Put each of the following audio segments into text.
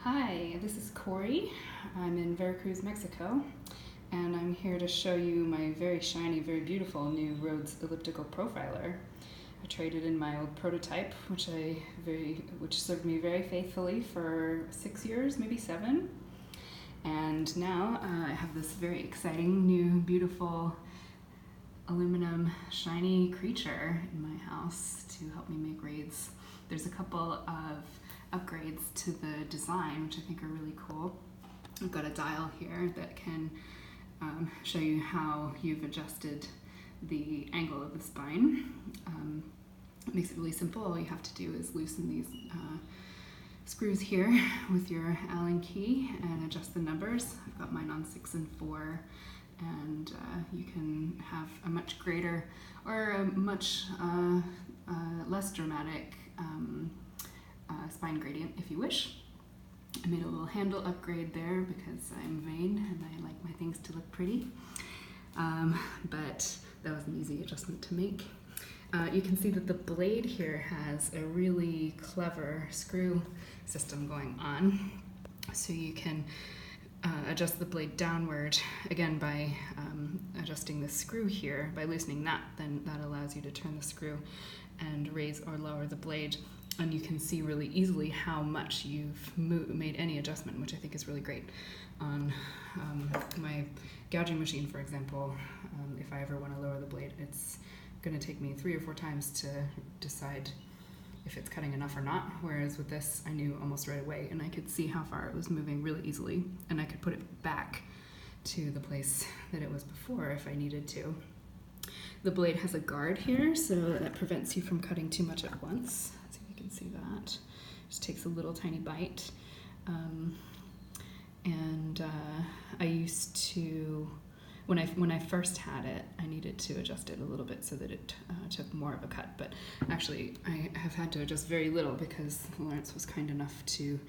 Hi, this is Corey. I'm in Veracruz, Mexico, and I'm here to show you my very shiny, very beautiful new Rhodes elliptical profiler. I traded in my old prototype, which served me very faithfully for 6 years, maybe 7. And now I have this very exciting, new, beautiful aluminum shiny creature in my house to help me make raids. There's a couple of upgrades to the design, which I think are really cool. I've got a dial here that can show you how you've adjusted the angle of the spine. It makes it really simple. All you have to do is loosen these screws here with your Allen key and adjust the numbers. I've got mine on 6 and 4, and you can have a much greater or a much less dramatic spine gradient if you wish. I made a little handle upgrade there because I'm vain and I like my things to look pretty, but that was an easy adjustment to make. You can see that the blade here has a really clever screw system going on, so you can adjust the blade downward again by adjusting the screw here. By loosening that, then that allows you to turn the screw and raise or lower the blade, and you can see really easily how much you've made any adjustment, which I think is really great. On my gouging machine, for example, if I ever want to lower the blade, it's going to take me 3 or 4 times to decide if it's cutting enough or not, whereas with this I knew almost right away, and I could see how far it was moving really easily, and I could put it back to the place that it was before if I needed to. The blade has a guard here, so that prevents you from cutting too much at once. Let's see if you can see that. Just takes a little tiny bite. I used to, when I first had it, I needed to adjust it a little bit so that it took more of a cut, but actually I have had to adjust very little because Lawrence was kind enough to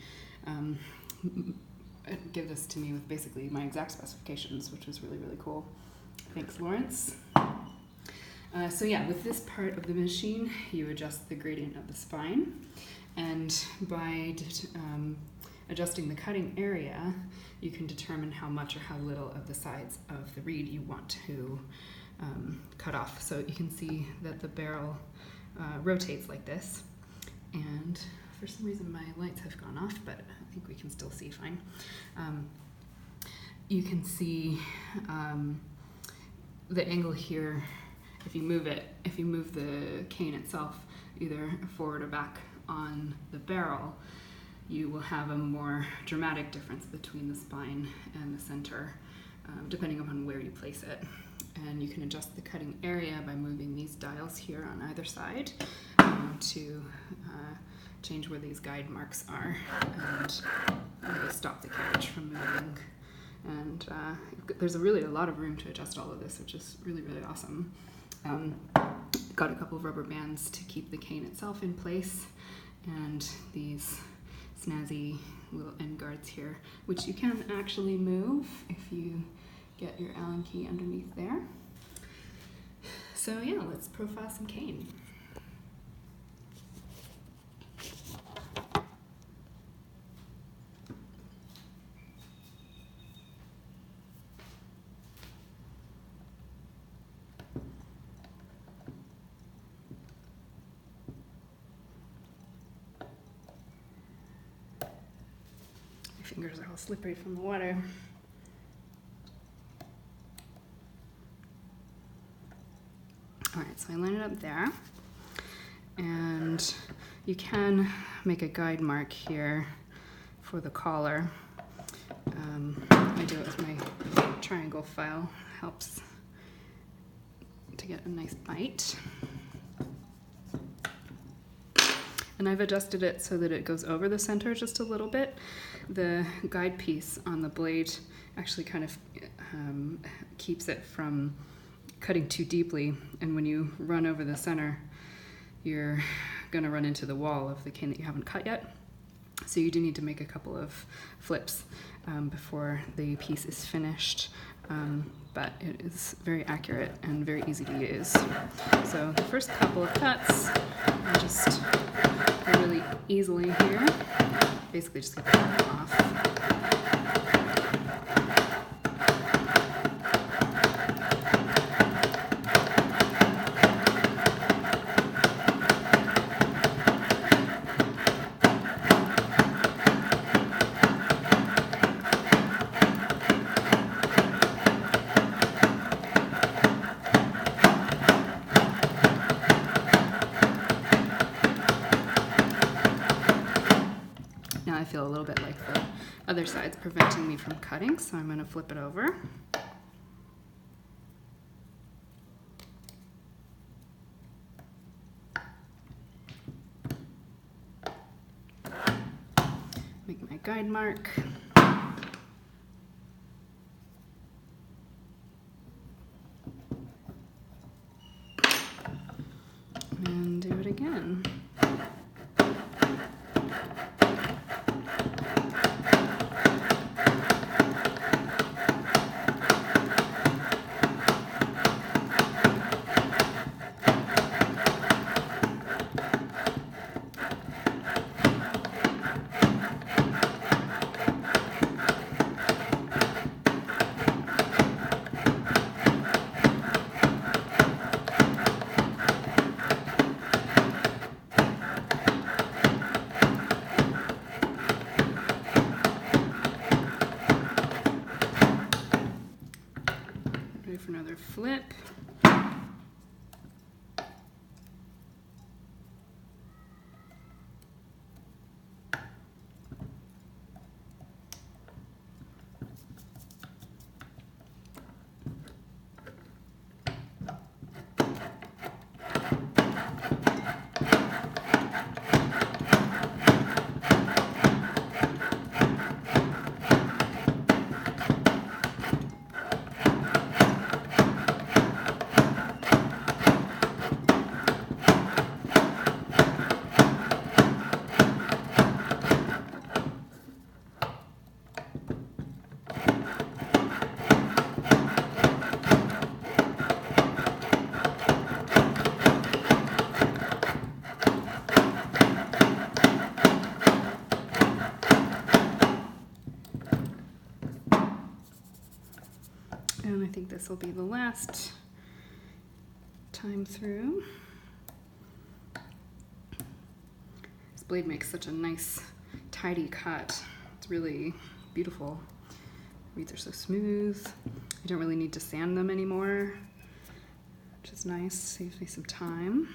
give this to me with basically my exact specifications, which was really, really cool. Thanks, Lawrence. So yeah, with this part of the machine, you adjust the gradient of the spine, and by adjusting the cutting area, you can determine how much or how little of the sides of the reed you want to cut off. So you can see that the barrel rotates like this, and for some reason my lights have gone off, but I think we can still see fine. You can see the angle here. If you move the cane itself either forward or back on the barrel, you will have a more dramatic difference between the spine and the center, depending upon where you place it. And you can adjust the cutting area by moving these dials here on either side to change where these guide marks are and really stop the carriage from moving. And there's really a lot of room to adjust all of this, which is really, really awesome. Got a couple of rubber bands to keep the cane itself in place, and these snazzy little end guards here, which you can actually move if you get your Allen key underneath there. So yeah, let's profile some cane. Fingers are all slippery from the water. All right, so I line it up there, and you can make a guide mark here for the collar. I do it with my triangle file, helps to get a nice bite. And I've adjusted it so that it goes over the center just a little bit. The guide piece on the blade actually kind of keeps it from cutting too deeply, and when you run over the center, you're going to run into the wall of the cane that you haven't cut yet. So you do need to make a couple of flips before the piece is finished. But it is very accurate and very easy to use. So the first couple of cuts are just really easily here. basically just get the bottom off. Now I feel a little bit like the other side's preventing me from cutting, so I'm going to flip it over. Make my guide mark. And do it again. Ready for another flip. And I think this will be the last time through. This blade makes such a nice, tidy cut. It's really beautiful. Reeds are so smooth. You don't really need to sand them anymore, which is nice, saves me some time.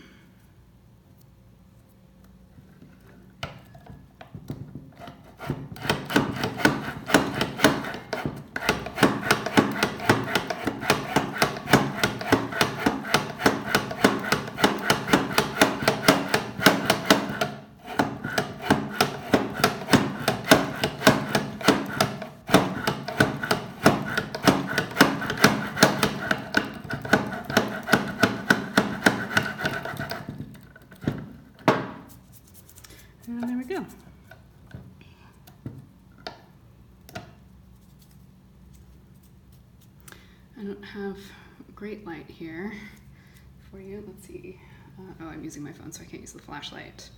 And there we go. I don't have great light here for you. Let's see. Oh, I'm using my phone, so I can't use the flashlight.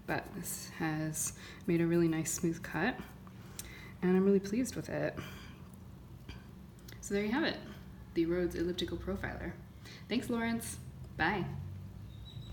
But this has made a really nice smooth cut, and I'm really pleased with it. So there you have it, the Rhodes Elliptical Profiler. Thanks, Lawrence. Bye.